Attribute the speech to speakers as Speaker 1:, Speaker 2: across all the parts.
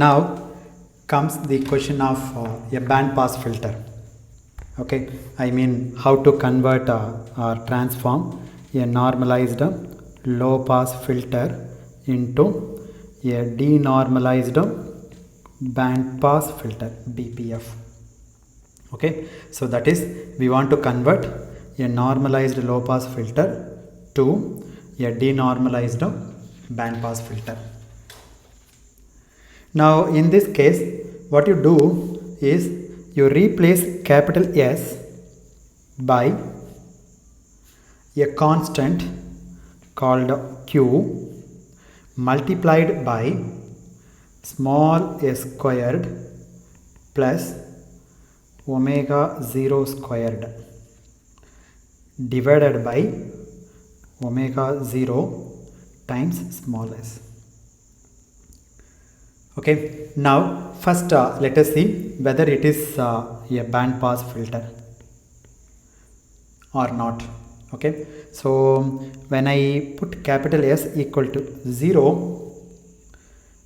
Speaker 1: Now comes the question of a band pass filter. Okay, I mean how to convert or transform a normalized low pass filter into a denormalized band pass filter, BPF. Okay, so that is, we want to convert a normalized low pass filter to a denormalized band pass filter. Now in this case, what you do is you replace capital S by a constant called Q multiplied by small s squared plus omega 0 squared divided by omega 0 times small s. Okay, now first let us see whether it is a band pass filter or not. Okay, so when I put capital S equal to 0,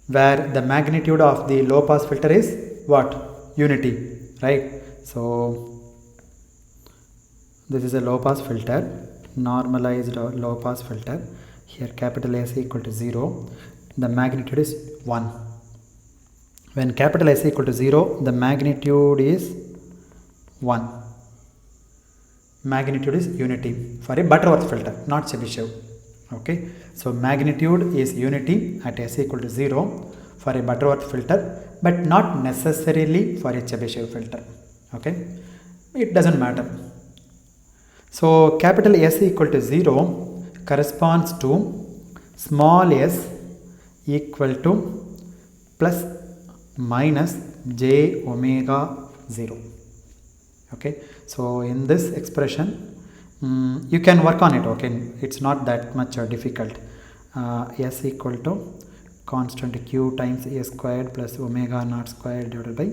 Speaker 1: where the magnitude of the low pass filter is what? Unity, right? So this is a low pass filter, normalized low pass filter. Here capital S equal to 0, the magnitude is 1. When capital S equal to 0, the magnitude is 1. Magnitude is unity for a Butterworth filter, not Chebyshev. Okay, so magnitude is unity at S equal to 0 for a Butterworth filter, but not necessarily for a Chebyshev filter. Okay, it doesn't matter. So capital S equal to 0 corresponds to small s equal to plus minus j omega 0. Okay, so in this expression you can work on it. Okay, it's not that much difficult. S equal to constant q times a squared plus omega naught squared divided by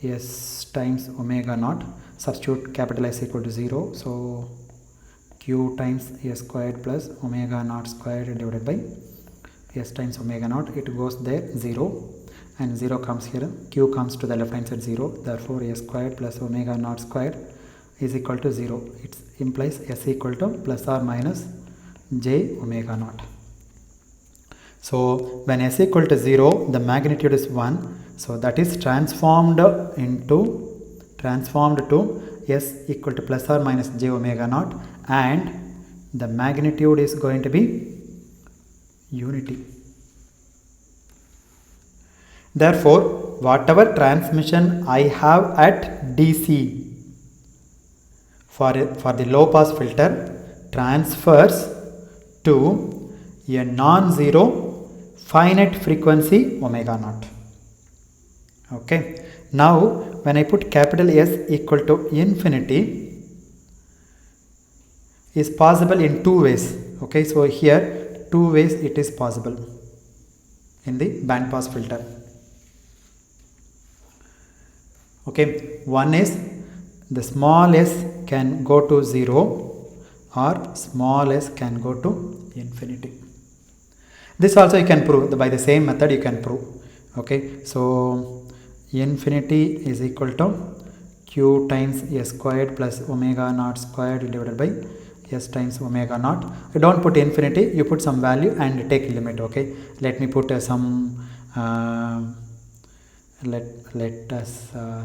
Speaker 1: s times omega naught. Substitute capital S equal to 0, so q times a squared plus omega naught squared divided by s times omega naught. It goes there 0 and 0 comes here, q comes to the left hand side 0, therefore a squared plus omega naught squared is equal to 0. It implies s equal to plus or minus j omega naught. So when s equal to 0, the magnitude is 1, so that is transformed to s equal to plus or minus j omega naught, and the magnitude is going to be unity. Therefore, whatever transmission I have at DC for the low pass filter transfers to a non-zero finite frequency omega naught. Okay, now when I put capital S equal to infinity is possible in two ways. Okay, so here two ways it is possible in the band pass filter. Okay, one is the small s can go to 0 or small s can go to infinity. This also you can prove by the same method, you can prove. Okay, so infinity is equal to q times s squared plus omega naught squared divided by s times omega naught. You don't put infinity, you put some value and take limit. Okay, let me put some let us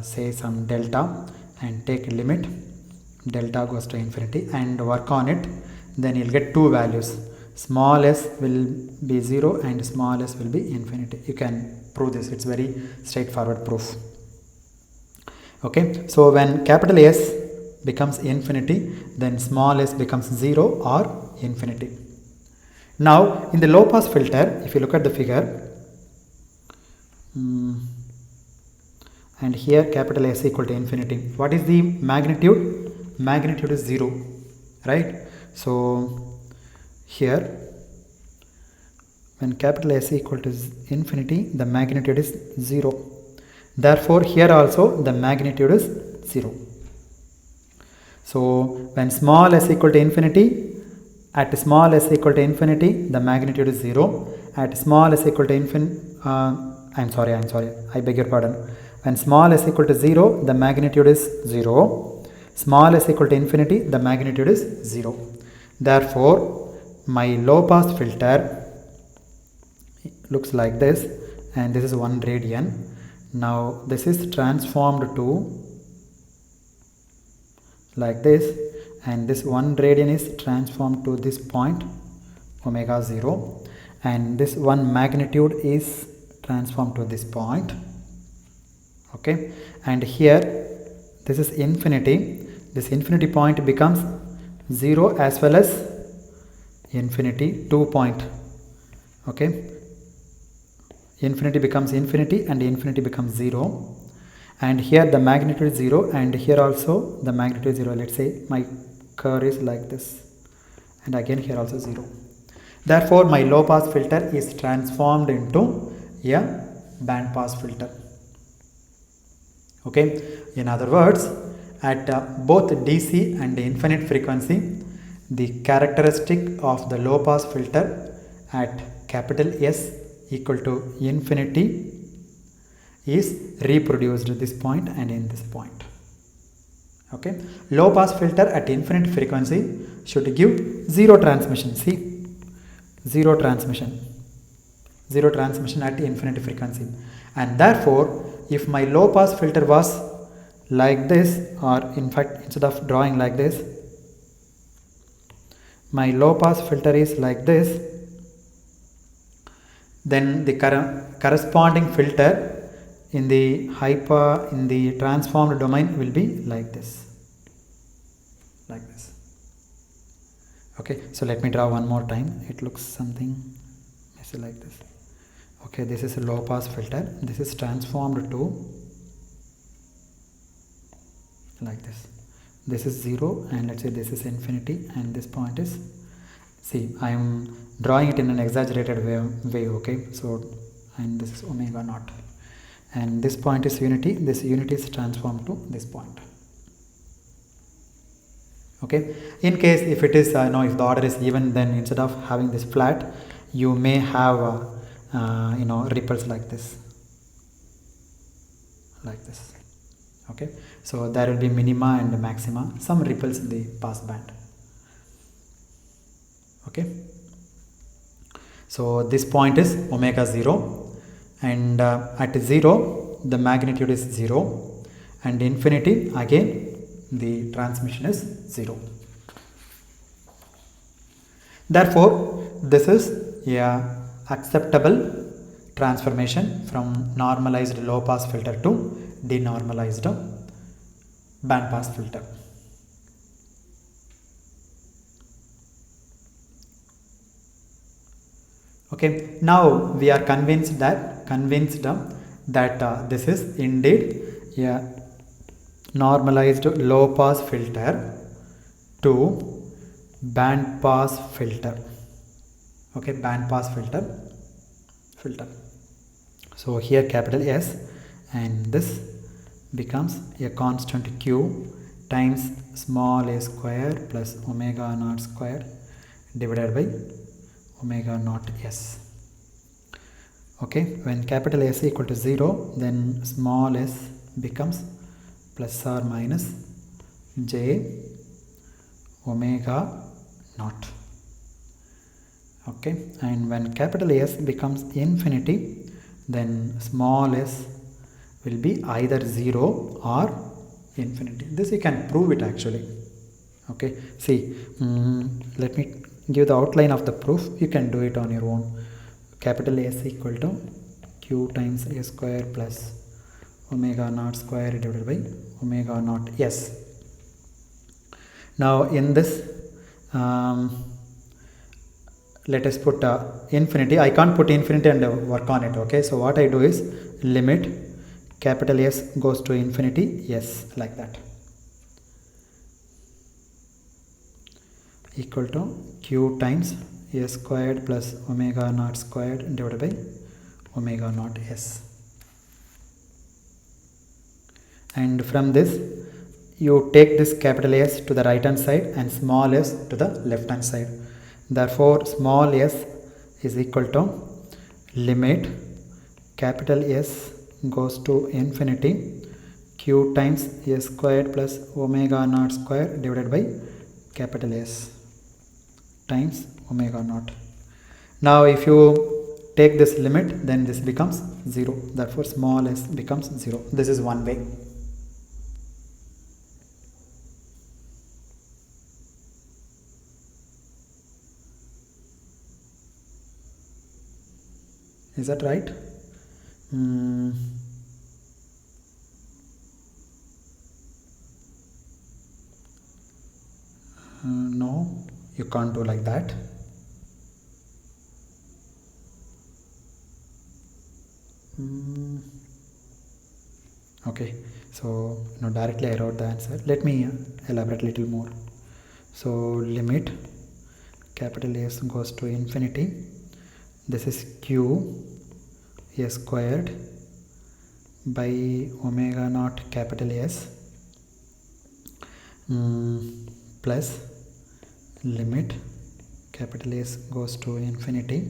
Speaker 1: say some delta and take a limit. Delta goes to infinity and work on it, then you'll get two values. Small s will be 0 and small s will be infinity. You can prove this, it's very straightforward proof. Okay, so when capital S becomes infinity, then small s becomes 0 or infinity. Now in the low pass filter, if you look at the figure, and here capital S equal to infinity, what is the magnitude? Magnitude is 0, right? So here when capital S equal to infinity, the magnitude is 0. Therefore here also the magnitude is 0. So when small s equal to infinity, at small s equal to infinity, the magnitude is 0. At small s equal to I'm sorry, I beg your pardon. When small s equal to 0, the magnitude is 0. Small s equal to infinity, the magnitude is 0. Therefore, my low pass filter looks like this, and this is 1 radian. Now this is transformed to like this, and this 1 radian is transformed to this point omega 0, and this 1 magnitude is transformed to this point. Okay, and here this is infinity. This infinity point becomes 0 as well as infinity 2 point. Okay, infinity becomes infinity and infinity becomes 0, and here the magnitude is 0, and here also the magnitude is 0. Let's say my curve is like this, and again here also 0. Therefore, my low pass filter is transformed into a band pass filter. Okay, in other words, at both DC and infinite frequency, the characteristic of the low pass filter at capital S equal to infinity is reproduced at this point and in this point. Okay, low pass filter at infinite frequency should give zero transmission. See, zero transmission at infinite frequency, and therefore if my low pass filter was like this, or in fact instead of drawing like this, my low pass filter is like this, then the corresponding filter in the transformed domain will be like this. Okay, so let me draw one more time. It looks something messy like this. Okay, this is a low pass filter. This is transformed to like this. This is 0, and let's say this is infinity, and this point is, see, I am drawing it in an exaggerated way. Okay, so, and this is omega naught, and this point is unity. This unity is transformed to this point. Okay, in case if it is if the order is even, then instead of having this flat, you may have ripples like this. Okay, so there will be minima and maxima, some ripples in the pass band. Okay, so this point is omega 0, and at 0 the magnitude is 0, and infinity again the transmission is 0. Therefore, this is a acceptable transformation from normalized low pass filter to denormalized band pass filter. Okay, now we are convinced that this is indeed a normalized low pass filter to band pass filter. Okay, band pass filter. So here capital S, and this becomes a constant Q times small a square plus omega naught square divided by omega naught S. Okay, when capital S equal to 0, then small s becomes plus or minus j omega naught. Okay, and when capital S becomes infinity, then small s will be either 0 or infinity. This you can prove it actually. Okay, see, let me give the outline of the proof. You can do it on your own. Capital S equal to Q times a square plus omega naught square divided by omega naught S. Now in this let us put infinity. I can't put infinity and work on it. Okay, so what I do is limit capital S goes to infinity, yes, like that, equal to Q times a squared plus omega naught squared divided by omega naught S. And from this you take this capital S to the right hand side and small s to the left hand side. Therefore small s is equal to limit capital S goes to infinity, q times s squared plus omega naught square divided by capital S times omega naught. Now if you take this limit, then this becomes 0. Therefore small s becomes 0. This is one way. Is that right? No, you can't do like that. Okay, so now directly I wrote the answer. Let me elaborate a little more. So limit capital S goes to infinity. This is q s squared by omega naught capital S plus limit capital S goes to infinity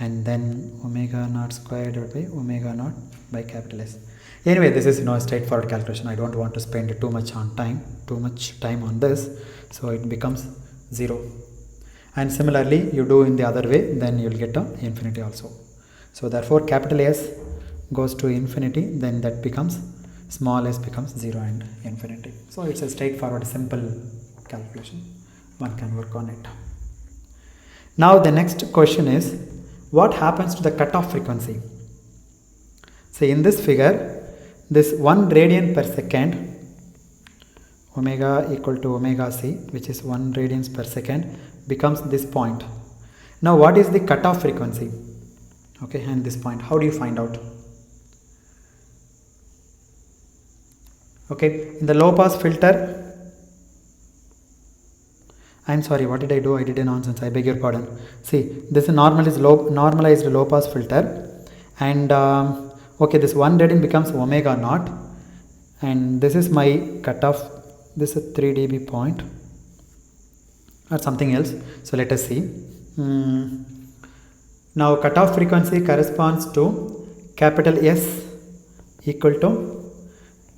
Speaker 1: and then omega naught squared divided by omega naught by capital S. Anyway, this is a straightforward calculation. I don't want to spend too much time on this, so it becomes 0. And similarly you do in the other way, then you will get a infinity also. So therefore capital S goes to infinity, then that becomes small s becomes 0 and infinity. So it's a straightforward simple calculation. One can work on it. Now the next question is, what happens to the cutoff frequency? So in this figure, this 1 radian per second, omega equal to omega c, which is 1 radians per second, becomes this point. Now what is the cutoff frequency? Okay, and this point, how do you find out? Okay, in the low pass filter, I'm sorry, what did I do? I did a nonsense, I beg your pardon. See, this is normalized low pass filter, and okay, this 1 radian becomes omega naught, and this is my cutoff. This is a 3 dB point or something else. So let us see. Now cutoff frequency corresponds to capital S equal to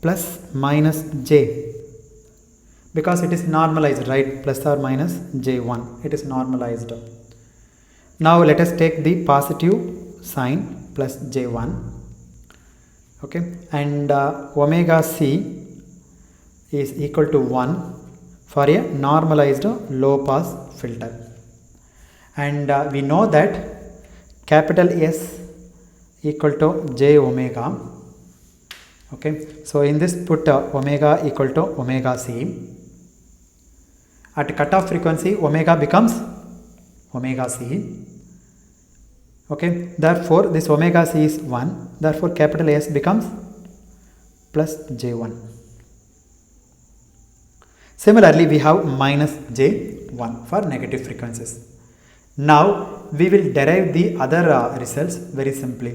Speaker 1: plus minus j, because it is normalized, right? Plus or minus j1, it is normalized. Now let us take the positive sign plus j1. Okay, and omega c is equal to 1 for a normalized low pass filter, and we know that capital S equal to j omega. Okay, so in this put omega equal to omega c. At cutoff frequency omega becomes omega c. Okay, therefore this omega c is 1, therefore capital S becomes plus j1. Similarly we have minus j1 for negative frequencies. Now we will derive the other results very simply.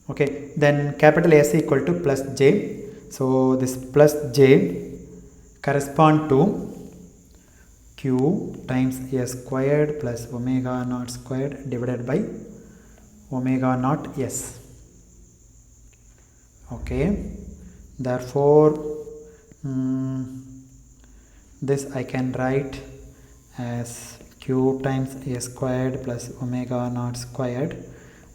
Speaker 1: Okay, then capital S equal to plus j, so this plus j correspond to q times s squared plus omega naught squared divided by omega naught s. Okay, therefore this I can write as q times s squared plus omega naught squared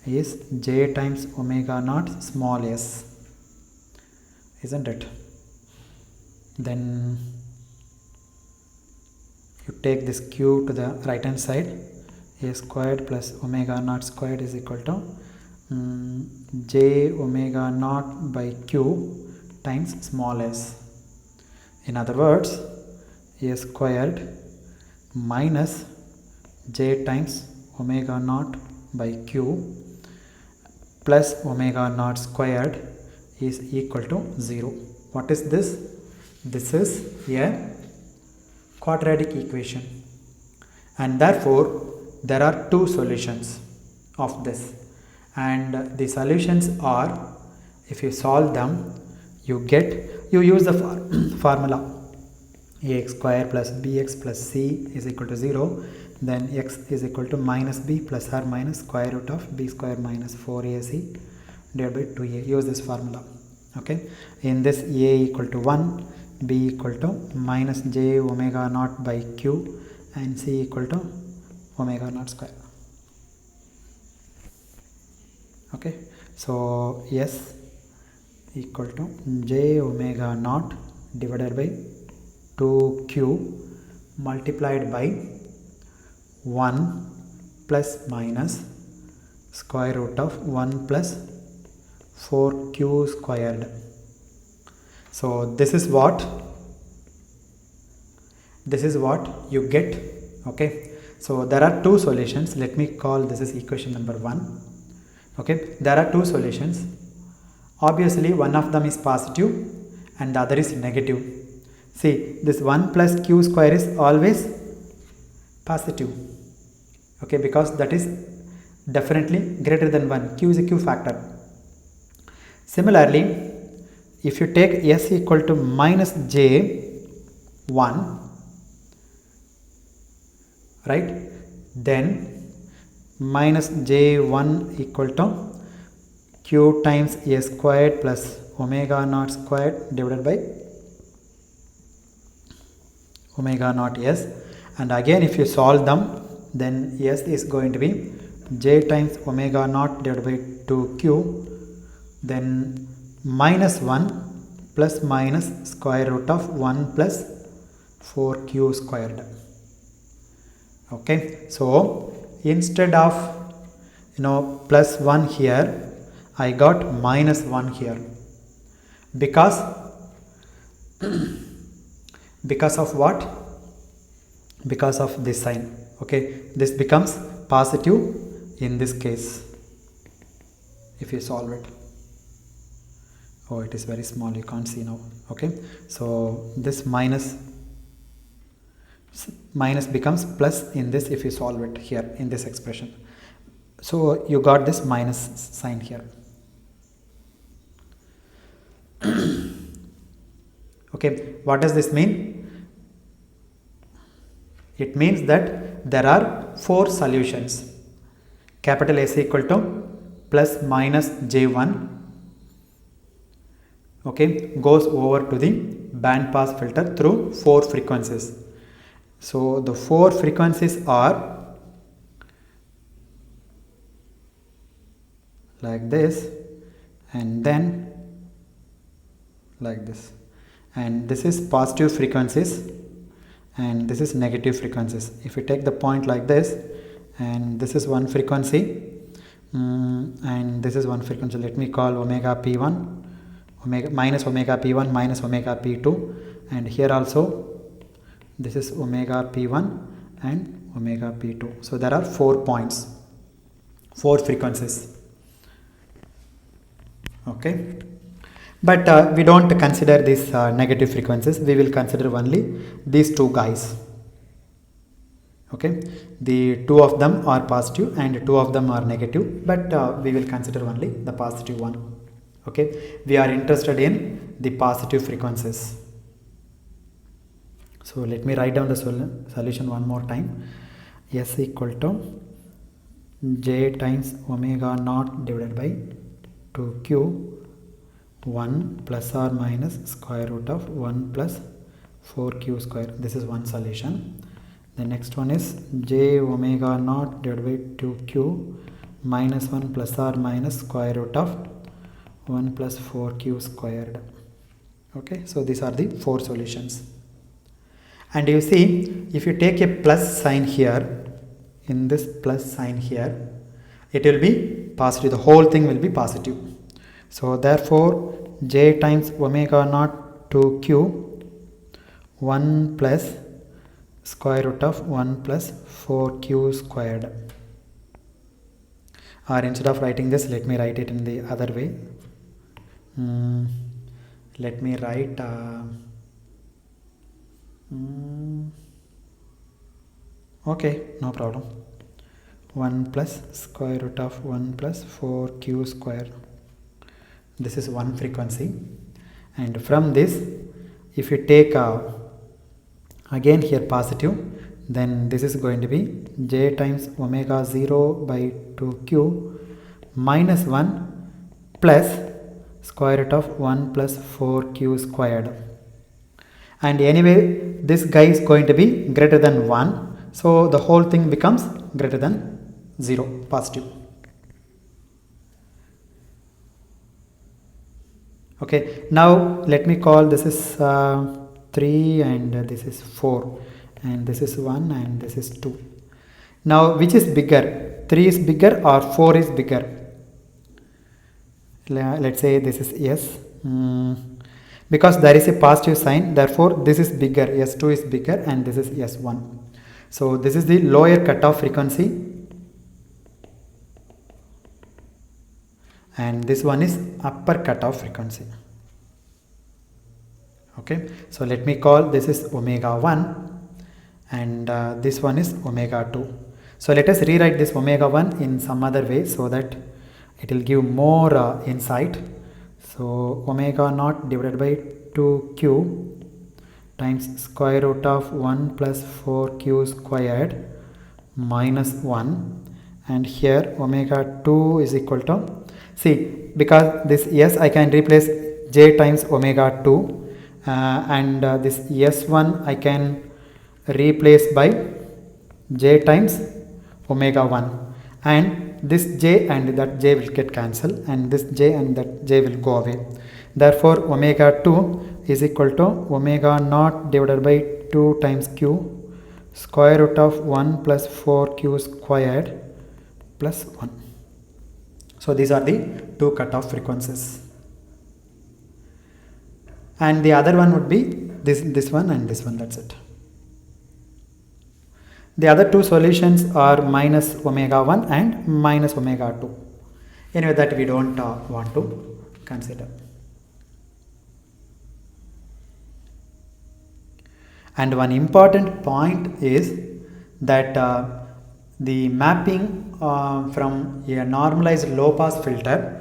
Speaker 1: is j times omega naught small s, isn't it? Then you take this q to the right hand side, a squared plus omega naught squared is equal to j omega naught by q times small s. In other words, a squared minus j times omega naught by q plus omega naught squared is equal to 0. What is this? This is a quadratic equation, and therefore there are two solutions of this, and the solutions are, if you solve them, you use the formula ax square plus bx plus c is equal to 0. then x is equal to minus b plus or minus square root of b square minus 4ac divided by 2a. Use this formula. Okay, in this a equal to 1, b equal to minus j omega naught by q, and c equal to omega naught square. Okay, so s equal to j omega naught divided by 2q multiplied by 1 plus minus square root of 1 plus 4q squared. So this is what you get. Okay, so there are two solutions. Let me call this is equation number 1. Okay, there are two solutions. Obviously one of them is positive and the other is negative. See, this 1 plus q square is always positive. Okay, because that is definitely greater than 1. Q is a q factor. Similarly, if you take s equal to minus j 1, right, then minus j1 equal to q times a squared plus omega naught squared divided by omega naught s, and again if you solve them, then s is going to be j times omega naught divided by 2q, then minus 1 plus minus square root of 1 plus 4q squared. Okay, so instead of plus 1 here, I got minus 1 here because of what? Because of this sign. Okay, this becomes positive in this case if you solve it. Oh, it is very small, you can't see now. Okay, so this minus becomes plus in this if you solve it here in this expression. So you got this minus sign here. Okay, what does this mean? It means that there are 4 solutions. Capital S equal to plus minus j1, okay, goes over to the band pass filter through 4 frequencies. So the 4 frequencies are like this, and then like this, and this is positive frequencies and this is negative frequencies. If you take the point like this, and this is one frequency, and this is one frequency, let me call omega p1, minus omega p1 minus omega p2, and here also this is omega p1 and omega p2. So there are 4 points, 4 frequencies. Okay, but we don't consider these negative frequencies. We will consider only these 2 guys. Okay, the 2 of them are positive and 2 of them are negative, but we will consider only the positive one. Okay, we are interested in the positive frequencies. So let me write down the solution one more time. S equal to j times omega naught divided by 2q 1 plus or minus square root of 1 plus 4q square. This is one solution. The next one is j omega naught divided by 2q minus 1 plus or minus square root of 1 plus 4q squared. Okay, so these are the 4 solutions. And you see, if you take a plus sign here, in this plus sign here, it will be positive. The whole thing will be positive. So therefore j times omega naught 2q 1 plus square root of 1 plus 4q squared. Or instead of writing this, let me write it in the other way. Let me write okay, no problem. 1 plus square root of 1 plus 4q square. This is one frequency, and from this, if you take again here positive, then this is going to be j times omega 0 by 2q minus 1 plus square root of 1 plus 4q squared. And anyway, this guy is going to be greater than 1. So the whole thing becomes greater than 0, positive. Okay, now let me call this is 3 and this is 4 and this is 1 and this is 2. Now which is bigger? 3 is bigger or 4 is bigger? Let's say this is yes. Because there is a positive sign, therefore this is bigger, S2 is bigger and this is S1. So this is the lower cutoff frequency and this one is upper cutoff frequency. Okay, so let me call this is omega 1 and this one is omega 2. So let us rewrite this omega 1 in some other way so that it will give more insight. So omega naught divided by 2q times square root of 1 plus 4q squared minus 1, and here omega 2 is equal to, see, because this S I can replace j times omega 2 and this S1 I can replace by j times omega 1, and this j and that j will get cancelled and this j and that j will go away. Therefore omega 2 is equal to omega naught divided by 2 times q square root of 1 plus 4q squared plus 1. So these are the two cutoff frequencies, and the other one would be this one and this one, that's it. The other two solutions are minus omega 1 and minus omega 2. Anyway, that we don't want to consider. And one important point is that the mapping from a normalized low pass filter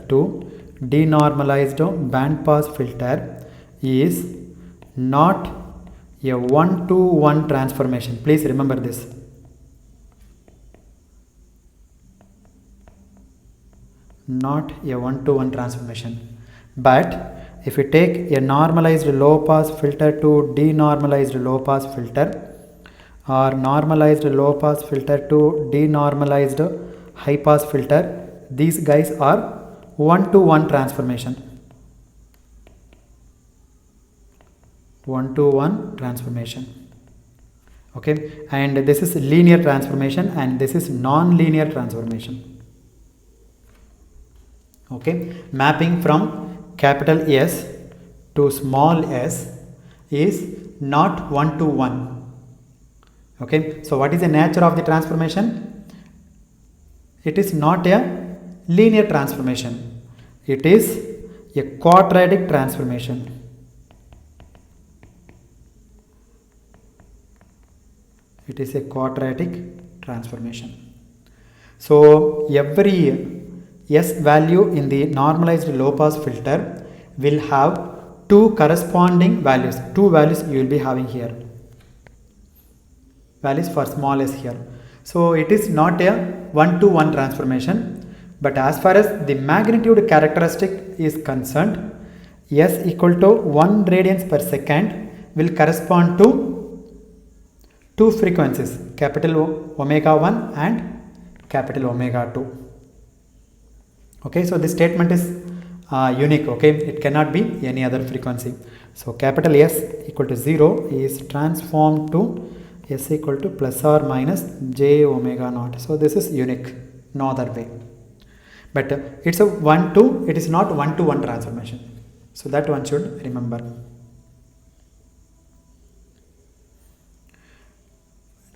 Speaker 1: to denormalized band pass filter is not a 1-to-1 transformation. Please remember this. Not a 1-to-1 transformation. But if you take a normalized low pass filter to denormalized low pass filter or normalized low pass filter to denormalized high pass filter, these guys are 1-to-1 transformation. 1-to-1 transformation. Okay, and this is linear transformation and this is non-linear transformation. Okay, mapping from capital S to small s is not 1-to-1. Okay, so what is the nature of the transformation? It is not a linear transformation. It is a quadratic transformation. It is a quadratic transformation. So every S value in the normalized low pass filter will have two corresponding values. Two values you will be having here. Values for small s here. So it is not a 1-to-1 transformation, but as far as the magnitude characteristic is concerned, S equal to 1 radians per second will correspond to two frequencies, capital omega 1 and capital omega 2. Okay, so this statement is unique. Okay, it cannot be any other frequency. So capital S equal to 0 is transformed to S equal to plus or minus j omega naught. So this is unique, no other way. But it's a 1-to, it is not 1-to-1 transformation. So that one should remember.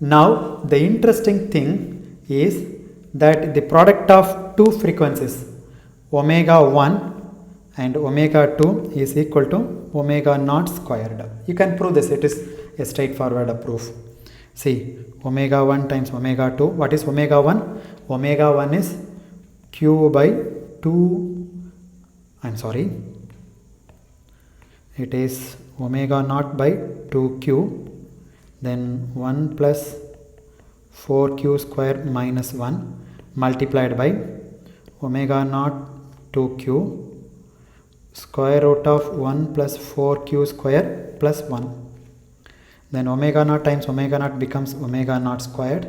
Speaker 1: Now the interesting thing is that the product of two frequencies omega 1 and omega 2 is equal to omega naught squared. You can prove this, it is a straightforward proof. See, omega 1 times omega 2, what is omega 1? Omega 1 is q by 2, it is omega naught by 2q, then 1 plus 4q square minus 1 multiplied by omega naught 2q square root of 1 plus 4q square plus 1. Then omega naught times omega naught becomes omega naught squared.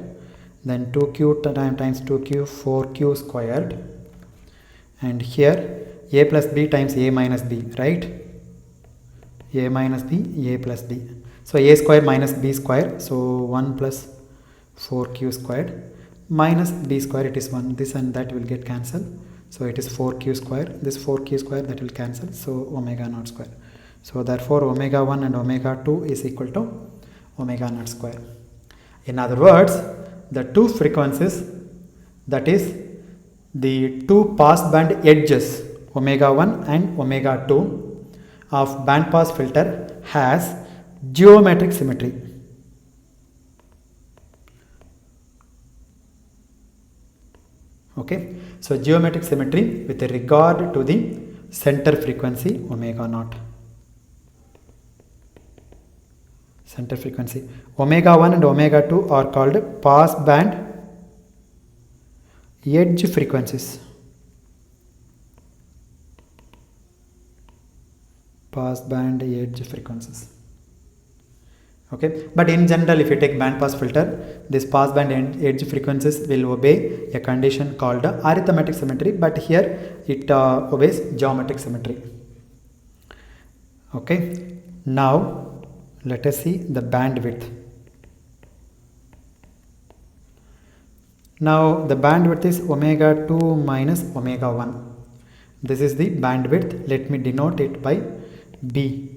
Speaker 1: Then 2q times 2q 4q squared. And here a plus b times a minus b, right? A minus b, a plus b. So a square minus b square. So 1 plus 4q squared minus b square, it is 1. This and that will get cancelled. So it is 4q square. This 4q square, that will cancel. So omega naught square. So therefore omega 1 and omega 2 is equal to omega naught square. In other words, the two frequencies, that is the two passband edges omega 1 and omega 2 of band pass filter has geometric symmetry. Okay, so geometric symmetry with regard to the center frequency omega naught. Center frequency omega 1 and omega 2 are called passband edge frequencies. Passband edge frequencies. Okay, but in general, if you take band pass filter, this passband edge frequencies will obey a condition called arithmetic symmetry, but here it obeys geometric symmetry. Okay, now let us see the bandwidth. Now the bandwidth is omega 2 minus omega 1. This is the bandwidth. Let me denote it by B.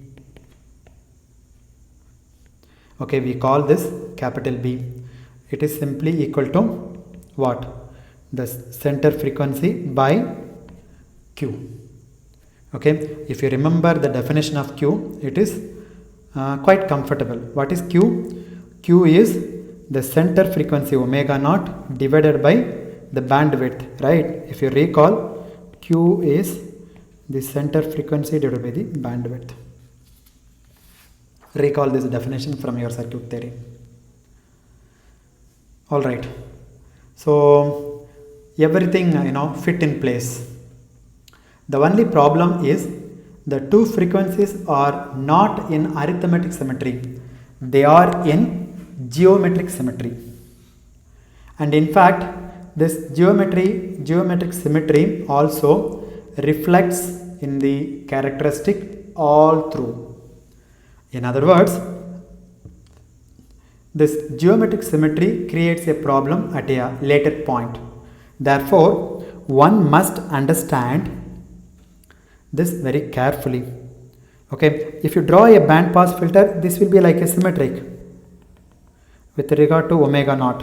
Speaker 1: Okay, we call this capital B. It is simply equal to what? The center frequency by Q. Okay, if you remember the definition of Q, it is quite comfortable. What is Q? Q is the center frequency omega naught divided by the bandwidth, right? If you recall, Q is the center frequency divided by the bandwidth. Recall this definition from your circuit theory. All right, so everything fit in place. The only problem is the two frequencies are not in arithmetic symmetry, they are in geometric symmetry. And in fact, this geometric symmetry also reflects in the characteristic all through. In other words, this geometric symmetry creates a problem at a later point. Therefore, one must understand this very carefully. Okay, if you draw a band pass filter, this will be like a symmetric with regard to omega naught.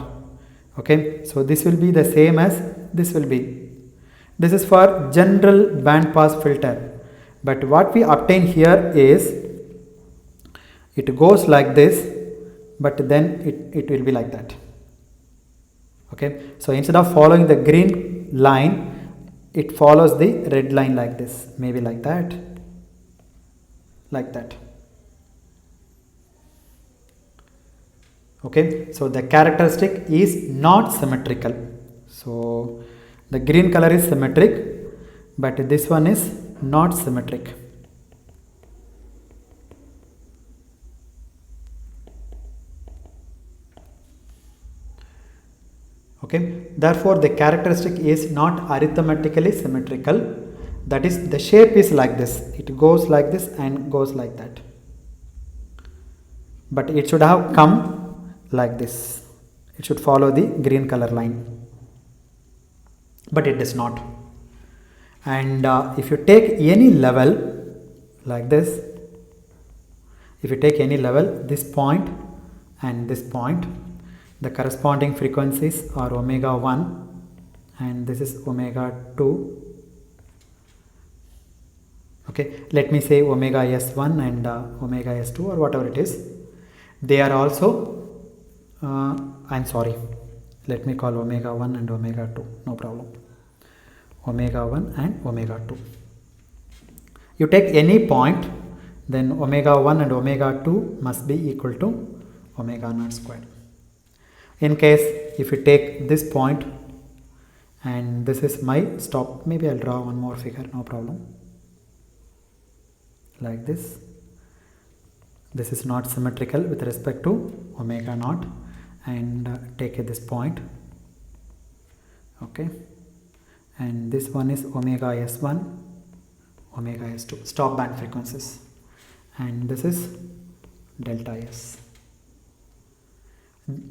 Speaker 1: Okay, so this will be the same as this will be. This is for general band pass filter, but what we obtain here is it goes like this, but then it will be like that. Okay, so instead of following the green line, it follows the red line like this, maybe like that, like that. Okay, so the characteristic is not symmetrical. So the green color is symmetric, but this one is not symmetric. Okay, therefore the characteristic is not arithmetically symmetrical, that is the shape is like this, it goes like this and goes like that, but it should have come like this, it should follow the green color line, but it does not. And if you take any level like this, if you take any level, this point and this point, the corresponding frequencies are omega 1 and this is omega 2. Okay, let me say omega s1 and omega s2 or whatever it is. They are also, I'm sorry, let me call omega 1 and omega 2, no problem. Omega 1 and omega 2. You take any point then omega 1 and omega 2 must be equal to omega naught square. In case if you take this point and this is my stop, maybe I'll draw one more figure, no problem, like this. This is not symmetrical with respect to omega naught, and take this point, okay, and this one is omega s1, omega s2, stop band frequencies, and this is delta s.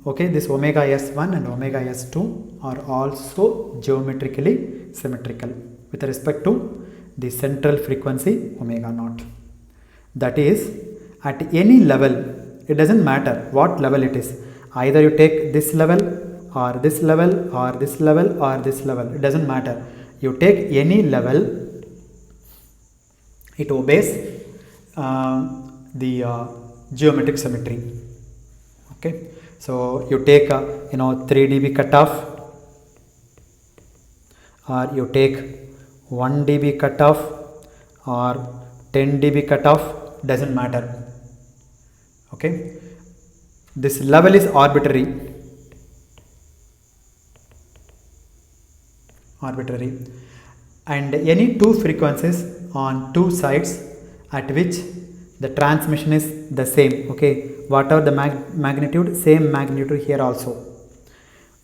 Speaker 1: Okay, this omega s1 and omega s2 are also geometrically symmetrical with respect to the central frequency omega naught. That is, at any level, it doesn't matter what level it is, either you take this level or this level or this level or this level, it doesn't matter, you take any level, it obeys the geometric symmetry. Okay, so you take 3 dB cutoff, or you take 1 dB cutoff or 10 dB cutoff, doesn't matter. Okay, this level is arbitrary, and any two frequencies on two sides at which the transmission is the same. Okay, whatever the magnitude, same magnitude here also,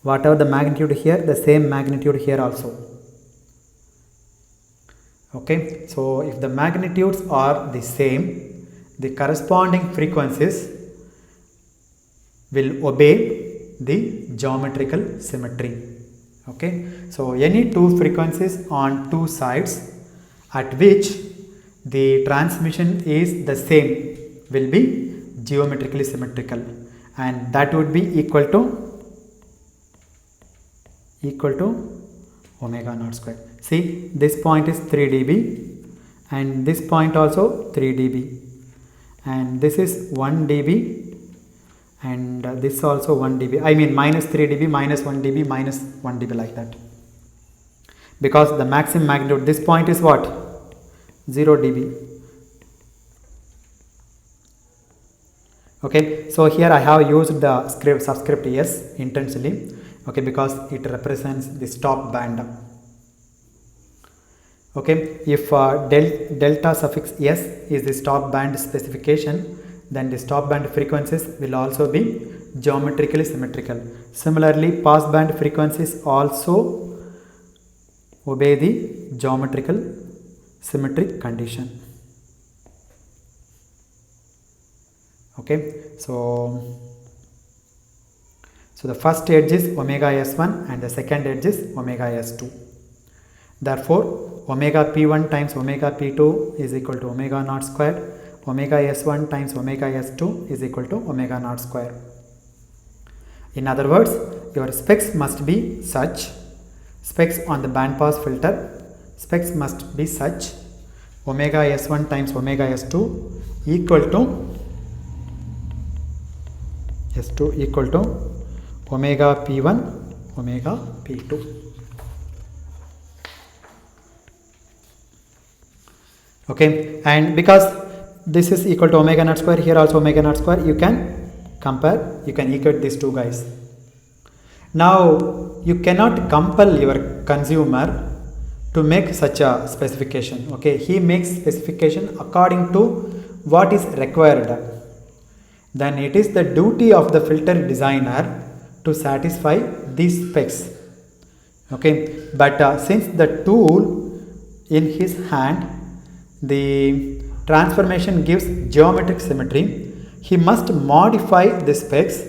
Speaker 1: whatever the magnitude here, the same magnitude here also. Okay, so if the magnitudes are the same, the corresponding frequencies will obey the geometrical symmetry. Okay, so any two frequencies on two sides at which the transmission is the same will be geometrically symmetrical, and that would be equal to omega naught square. See, this point is 3 dB and this point also 3 dB, and this is 1 dB and this also 1 dB, I mean minus 3 dB, minus 1 dB, minus 1 dB, like that, because the maximum magnitude, this point is what, 0 dB. Okay, so here I have used the subscript S intentionally, okay, because it represents the stop band. Okay, if delta suffix S is the stop band specification, then the stop band frequencies will also be geometrically symmetrical. Similarly, pass band frequencies also obey the geometrical symmetric condition. Okay, so the first edge is omega s1 and the second edge is omega s2. Therefore, omega p1 times omega p2 is equal to omega naught square. Omega s1 times omega s2 is equal to omega naught square. In other words, your specs must be such, specs on the band pass filter, specs must be such, omega s1 times omega s2 equal to omega p1 omega p2. Okay, and because this is equal to omega naught square, here also omega naught square, you can compare, you can equate these two guys. Now you cannot compel your consumer to make such a specification. Okay, he makes specification according to what is required. Then it is the duty of the filter designer to satisfy these specs. Okay, but since the tool in his hand, the transformation gives geometric symmetry, he must modify the specs,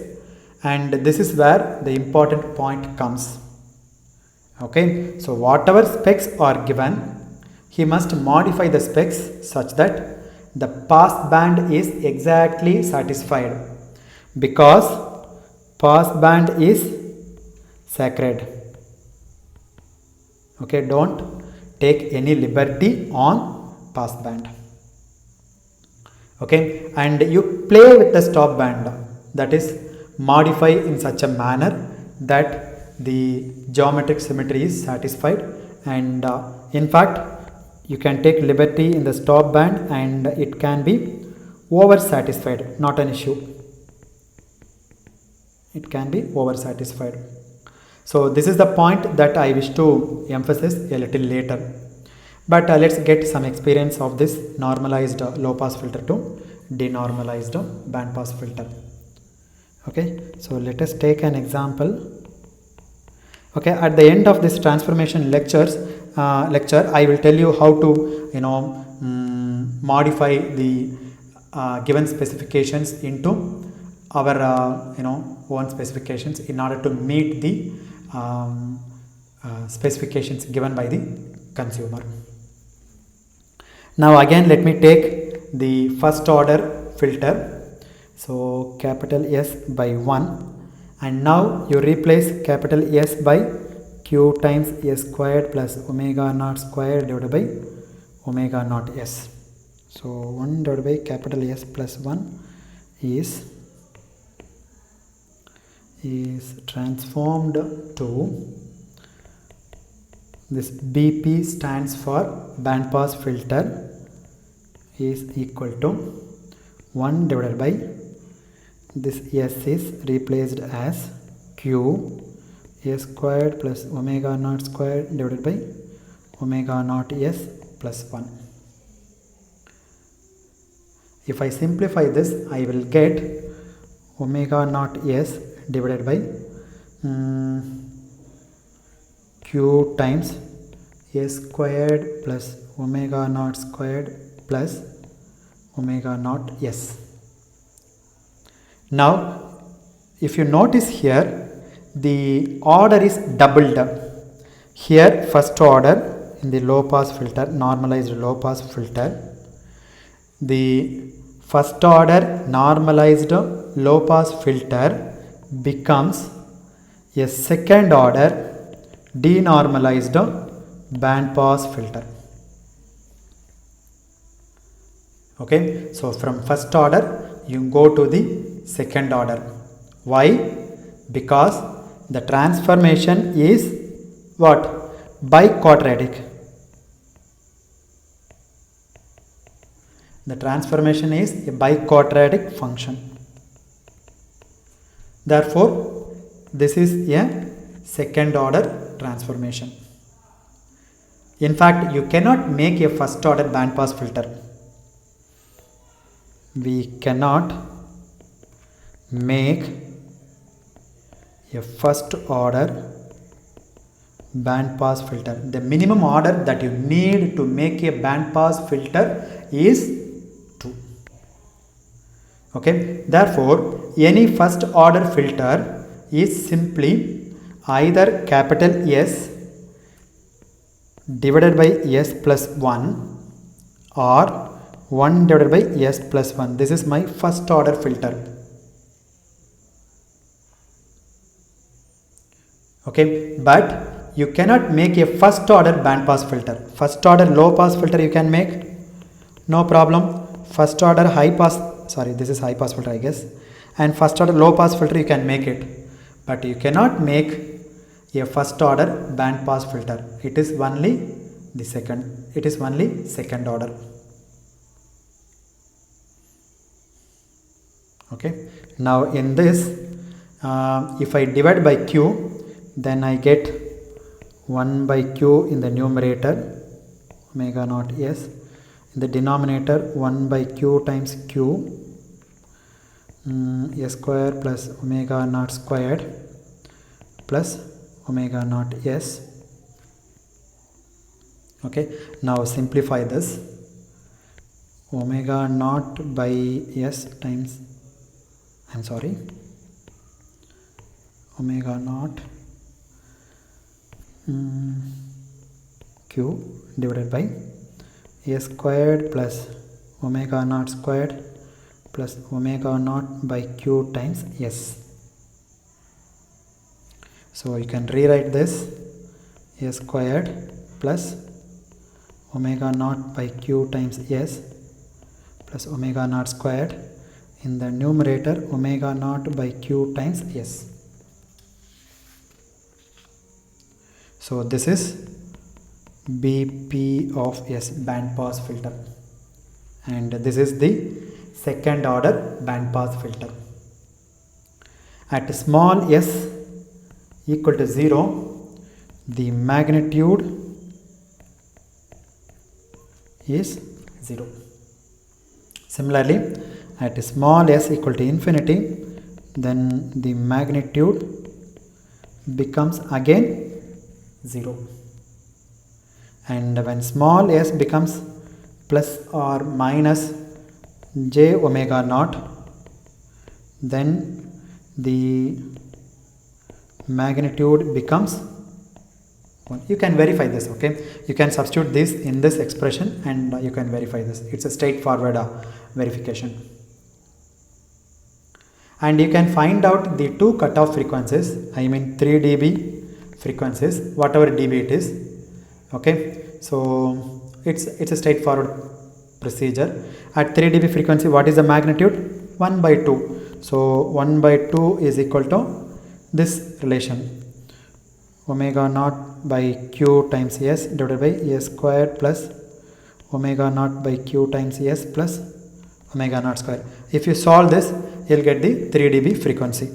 Speaker 1: and this is where the important point comes. Okay, so whatever specs are given, he must modify the specs such that the pass band is exactly satisfied, because pass band is sacred. Okay, don't take any liberty on pass band. Okay, and you play with the stop band, that is, modify in such a manner that the geometric symmetry is satisfied, and in fact you can take liberty in the stop band and it can be over satisfied, not an issue. It can be over satisfied. So this is the point that I wish to emphasize a little later. But let's get some experience of this normalized low pass filter to denormalized band pass filter. Okay, so let us take an example. Okay, at the end of this transformation lecture, I will tell you how to modify the given specifications into our own specifications in order to meet the specifications given by the consumer. Now again let me take the first order filter, so capital S by 1, and now you replace capital S by Q times S squared plus omega naught squared divided by omega naught S. So 1 divided by capital S plus 1 is transformed to, this BP stands for band pass filter, is equal to 1 divided by, this S is replaced as Q S squared plus omega naught squared divided by omega naught S plus 1. If I simplify this, I will get omega naught S divided by Q times S squared plus omega naught squared plus omega naught S. Now if you notice here, the order is doubled. Here first order in the low pass filter, normalized low pass filter, the first order normalized low pass filter becomes a second order denormalized band pass filter. Okay, so from first order you go to the second order. Why? Because the transformation is what? Biquadratic. The transformation is a biquadratic function. Therefore this is a second order transformation. In fact, you cannot make a first order band pass filter. We cannot make a first order band pass filter. The minimum order that you need to make a band pass filter is 2. Okay, therefore any first order filter is simply either capital S divided by S plus 1 or 1 divided by S plus 1. This is my first order filter. Okay, but you cannot make a first order band pass filter. First order low pass filter you can make, no problem. First order high pass, sorry, this is high pass filter I guess, and first order low pass filter you can make it, but you cannot make a first order band pass filter. It is only the second order. Okay, now in this if I divide by Q, then I get 1 by Q in the numerator, omega naught S, in the denominator 1 by Q times Q, S square plus omega naught squared plus omega naught S. Okay, now simplify this. Omega naught by S times, omega naught Q divided by S squared plus omega naught squared plus omega naught by Q times S. So you can rewrite this S squared plus omega naught by Q times S plus omega naught squared, in the numerator omega naught by Q times S. So this is BP of S band pass filter, and this is the second order band pass filter. At small s equal to 0, the magnitude is 0. Similarly, at small s equal to infinity, then the magnitude becomes again 0. And when small s becomes plus or minus j omega naught, then the magnitude becomes 1. You can verify this, okay? You can substitute this in this expression and you can verify this. It's a straightforward verification. And you can find out the two cutoff frequencies, I mean 3 dB frequencies, whatever dB it is, okay? So it's a straightforward procedure. At 3 dB frequency, what is the magnitude? 1 by 2. So 1 by 2 is equal to this relation, omega naught by q times s divided by s squared plus omega naught by q times s plus omega naught square. If you solve this, you will get the 3 dB frequency.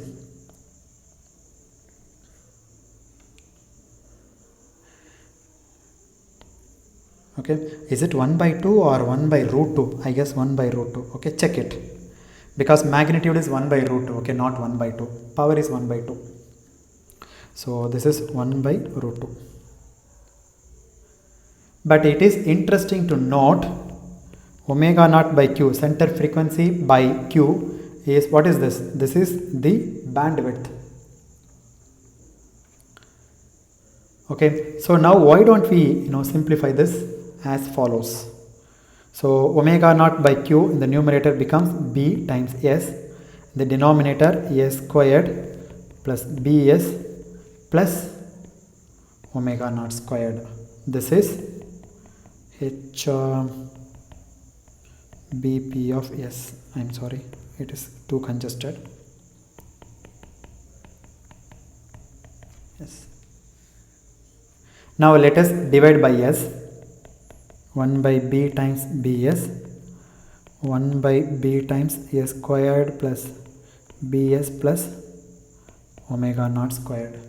Speaker 1: Okay, is it 1 by 2 or 1 by root 2? I guess 1 by root 2. Okay, check it, because magnitude is 1 by root 2, okay, not 1 by 2. Power is 1 by 2. So this is 1 by root 2. But it is interesting to note omega naught by q, center frequency by q, is, what is this? This is the bandwidth. Okay, so now why don't we simplify this as follows? So omega naught by q in the numerator becomes b times s, the denominator s squared plus bs plus omega naught squared. This is h bp of s. I'm sorry, it is too congested. Yes. Now let us divide by s. 1 by b times bs, 1 by b times s squared plus bs plus omega naught squared.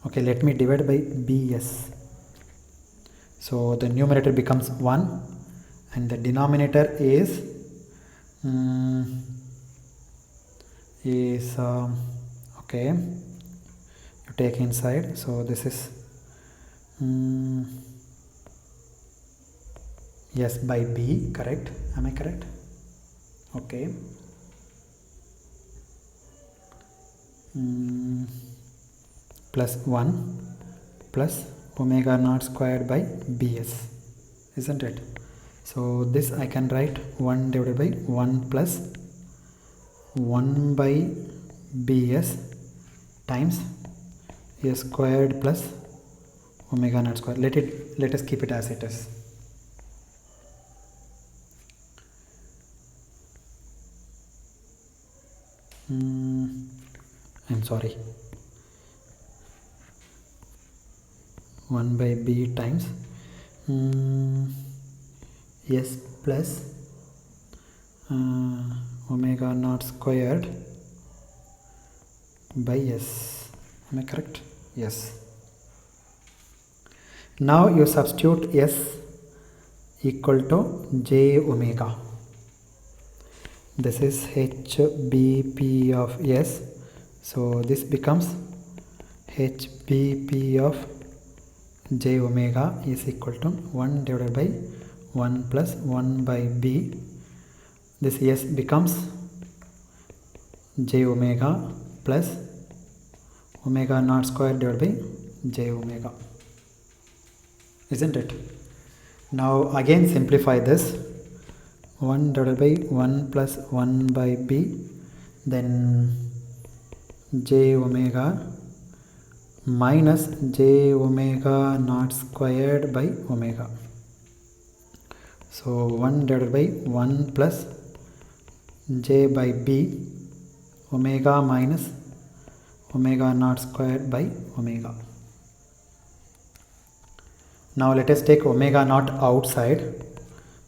Speaker 1: Okay, let me divide by bs. So the numerator becomes 1 and the denominator is okay, you take inside, so this is yes by b, correct? Am I correct? Okay. Plus 1 plus omega naught squared by bs, isn't it? So this I can write 1 divided by 1 plus 1 by bs times a squared plus omega naught squared. Let us keep it as it is. I'm sorry, 1 by b times s plus omega naught squared by s. Am I correct? Yes. Now you substitute s equal to j omega. This is h bp of s, so this becomes h bp of j omega is equal to 1 divided by 1 plus 1 by b. This s becomes j omega plus omega naught square divided by j omega, isn't it? Now again simplify this. 1 divided by 1 plus 1 by b, then j omega minus j omega naught squared by omega. So 1 divided by 1 plus j by b omega minus omega naught square by omega. Now let us take omega naught outside.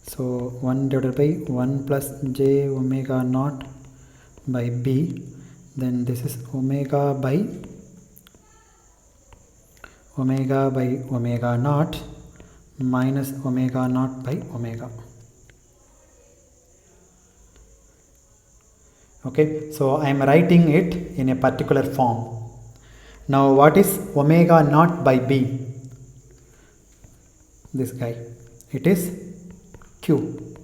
Speaker 1: So 1 divided by 1 plus j omega naught by b. Then this is omega by omega naught minus omega naught by omega. Okay, so I am writing it in a particular form. Now what is omega naught by b? This guy, it is q.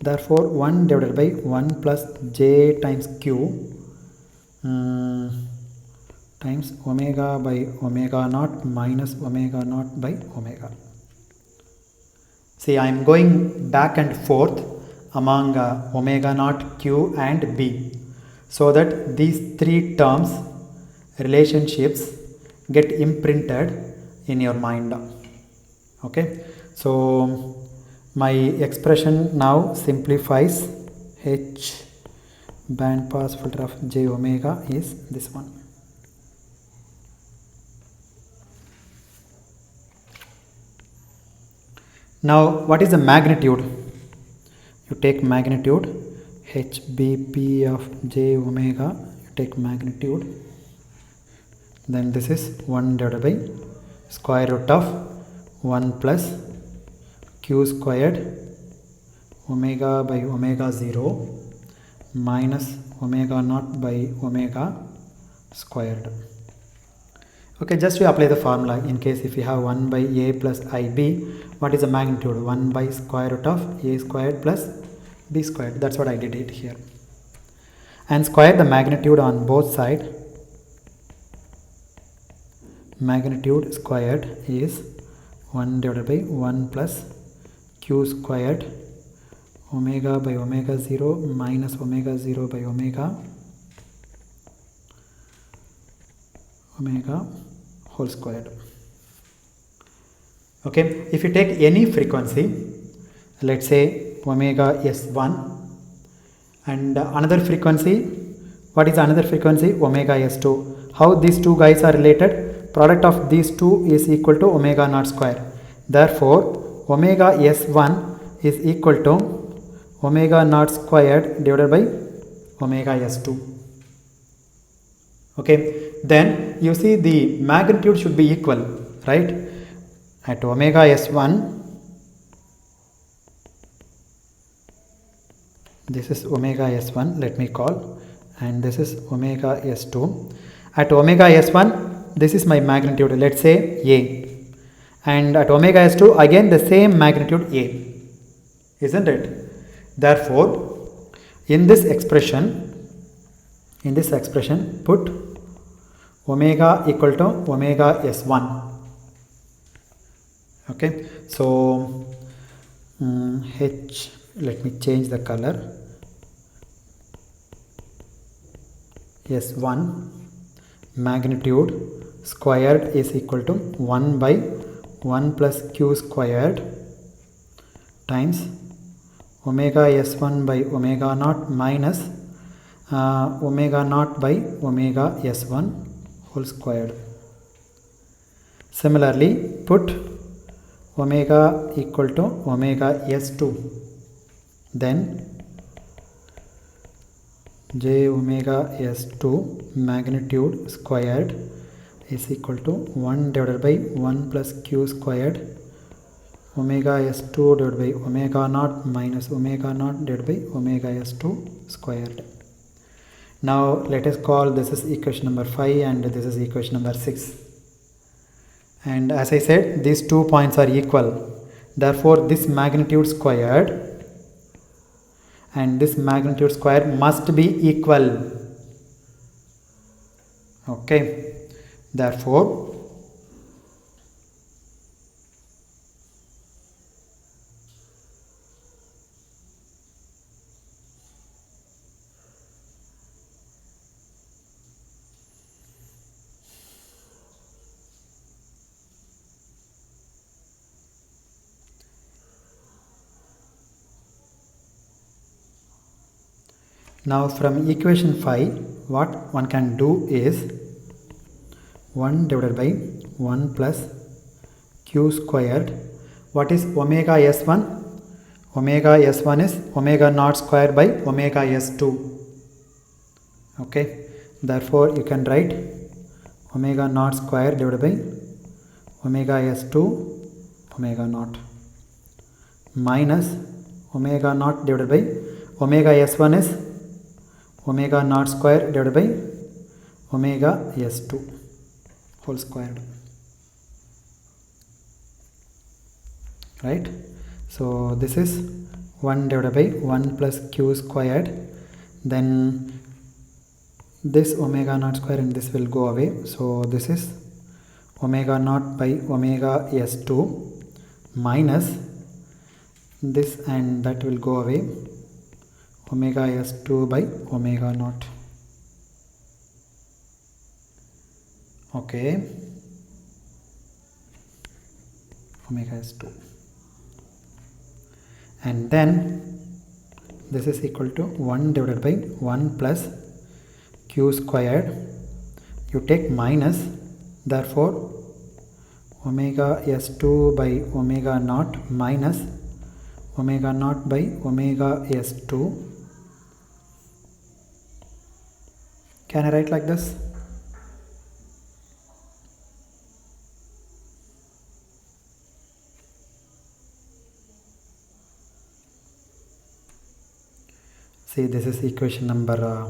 Speaker 1: Therefore 1 divided by 1 plus j times q times omega by omega naught minus omega naught by omega. See, I am going back and forth among omega naught q and b, so that these three terms relationships get imprinted in your mind. Okay, so my expression now simplifies. H band pass filter of j omega is this one. Now what is the magnitude? You take magnitude HBP of j omega, you take magnitude, then this is 1 divided by square root of 1 plus q squared omega by omega 0 minus omega naught by omega squared. Okay, just to apply the formula, in case if you have 1 by a plus ib, what is the magnitude? 1 by square root of a squared plus b squared. That's what I did it here. And square the magnitude on both sides. Magnitude squared is 1 divided by 1 plus q squared omega by omega 0 minus omega 0 by omega whole squared. Okay, if you take any frequency, let's say omega s1, and another frequency, what is another frequency? Omega s2. How these two guys are related? Product of these two is equal to omega naught square. Therefore omega s1 is equal to omega naught squared divided by omega s2. Okay, then you see the magnitude should be equal, right? At omega s1, this is omega s1, let me call, and this is omega s2. At omega s1, this is my magnitude, let's say a, and at omega s2 again the same magnitude a, isn't it? Therefore in this expression put omega equal to omega s1. Okay, so h, let me change the color, s1 magnitude squared is equal to 1 by 1 plus q squared times omega s1 by omega naught minus omega naught by omega s1 whole squared. Similarly, put omega equal to omega s2, then j omega s2 magnitude squared is equal to 1 divided by 1 plus q squared omega s2 divided by omega naught minus omega naught divided by omega s2 squared. Now let us call this is equation number 5 and this is equation number 6. And as I said, these 2 points are equal. Therefore this magnitude squared and this magnitude square must be equal. Okay, therefore now from equation 5 what one can do is 1 divided by 1 plus q squared. What is omega s1? Omega s1 is omega naught square by omega s2. Okay, therefore you can write omega naught square divided by omega s2 omega naught minus omega naught divided by omega s1 is omega naught square divided by omega s2 whole squared, right? So this is 1 divided by 1 plus q squared, then this omega naught square and this will go away, so this is omega naught by omega s2 minus this and that will go away, omega s2 by omega naught. Okay, omega s2, and then this is equal to 1 divided by 1 plus q squared, you take minus, therefore omega s2 by omega naught minus omega naught by omega s2. Can I write like this? See, this is equation number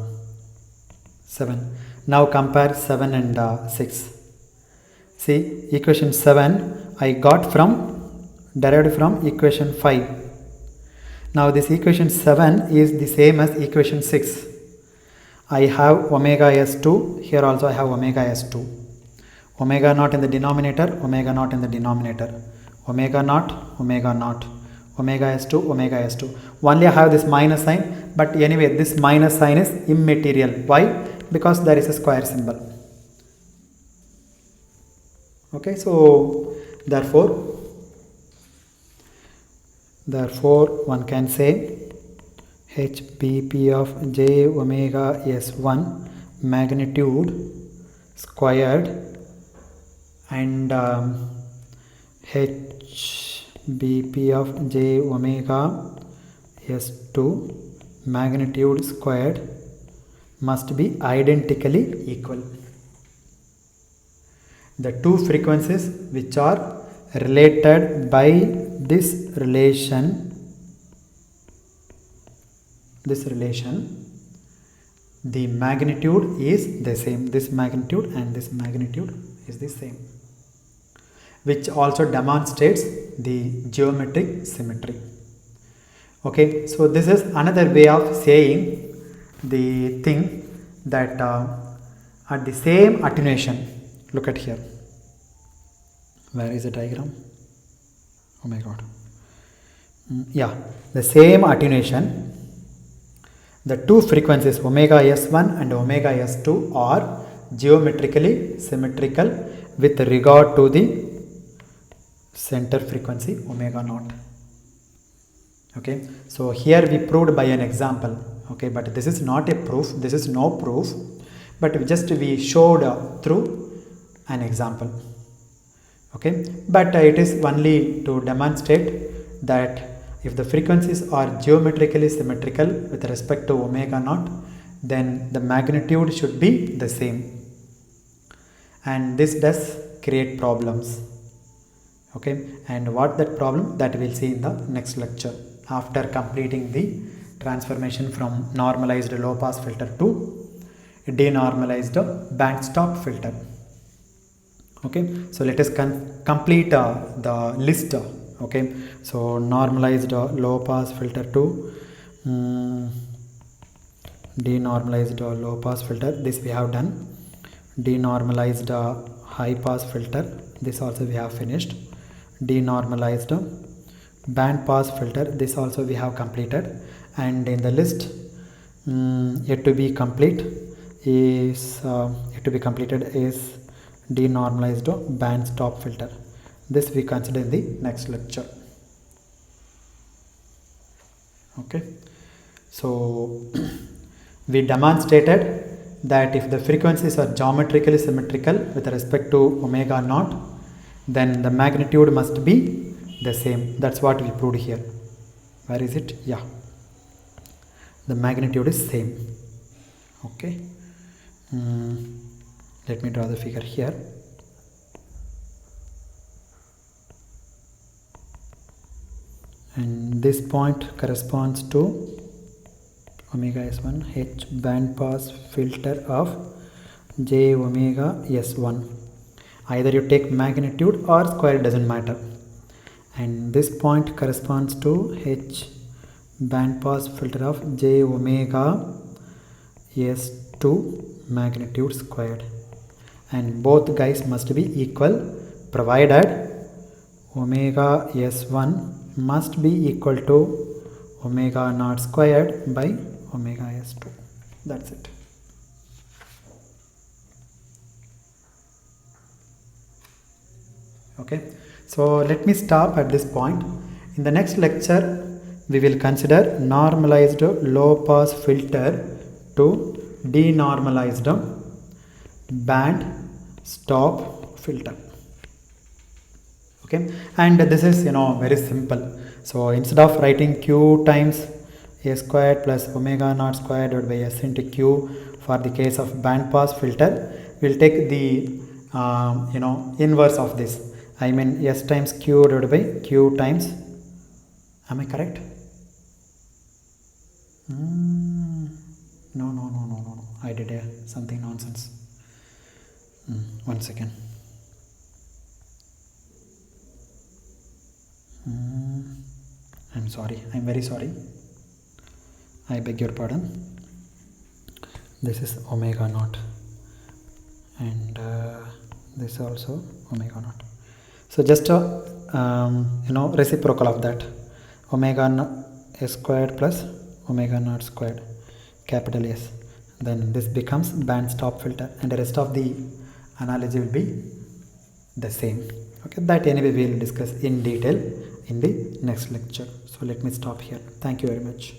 Speaker 1: 7. Now compare 7 and 6. See, equation 7 I got derived from equation 5. Now this equation 7 is the same as equation 6. I have omega s2, here also I have omega s2. Omega naught in the denominator, omega naught in the denominator. Omega naught, omega naught. Omega s2, omega s2. Only I have this minus sign, but anyway this minus sign is immaterial. Why? Because there is a square symbol. Okay, so therefore one can say HBP of j omega s1 magnitude squared and HBP of j omega s2 magnitude squared must be identically equal. The two frequencies which are related by this relation, the magnitude is the same. This magnitude and this magnitude is the same, which also demonstrates the geometric symmetry. Okay, so this is another way of saying the thing that at the same attenuation, look at here. Where is the diagram? Oh my god. Yeah, the same attenuation, the two frequencies omega s1 and omega s2 are geometrically symmetrical with regard to the center frequency omega naught. Okay, so here we proved by an example. Okay, but this is not a proof, this is no proof, but we showed through an example. Okay, but it is only to demonstrate that if the frequencies are geometrically symmetrical with respect to omega naught, then the magnitude should be the same, and this does create problems. Okay, and what that problem, that we'll see in the next lecture after completing the transformation from normalized low pass filter to denormalized band stop filter. Okay, so let us complete the list. Okay, so normalized low pass filter to denormalized low pass filter, this we have done. Denormalized high pass filter, this also we have finished. Denormalized band pass filter, this also we have completed. And in the list yet to be completed is denormalized band stop filter. This we consider in the next lecture. Okay, so we demonstrated that if the frequencies are geometrically symmetrical with respect to omega naught, then the magnitude must be the same. That's what we proved here. Where is it? Yeah, the magnitude is same. Okay, let me draw the figure here. And this point corresponds to omega s1 H band pass filter of j omega s1. Either you take magnitude or square, doesn't matter. And this point corresponds to H band pass filter of j omega s2 magnitude squared, and both guys must be equal provided omega s1 must be equal to omega naught squared by omega s2. That's it. Okay, so let me stop at this point. In the next lecture we will consider normalized low pass filter to denormalized band stop filter. Okay, and this is very simple. So instead of writing q times a squared plus omega naught squared divided by s into q for the case of band pass filter, we'll take the inverse of this. I mean s times q divided by q times, am I correct? No, I did something nonsense. One second. I'm sorry, I'm very sorry. I beg your pardon. This is omega naught, and this also omega naught. So just reciprocal of that, omega s squared plus omega naught squared, capital S. Then this becomes band stop filter, and the rest of the analogy will be the same. Okay, that anyway we will discuss in detail in the next lecture. So let me stop here. Thank you very much.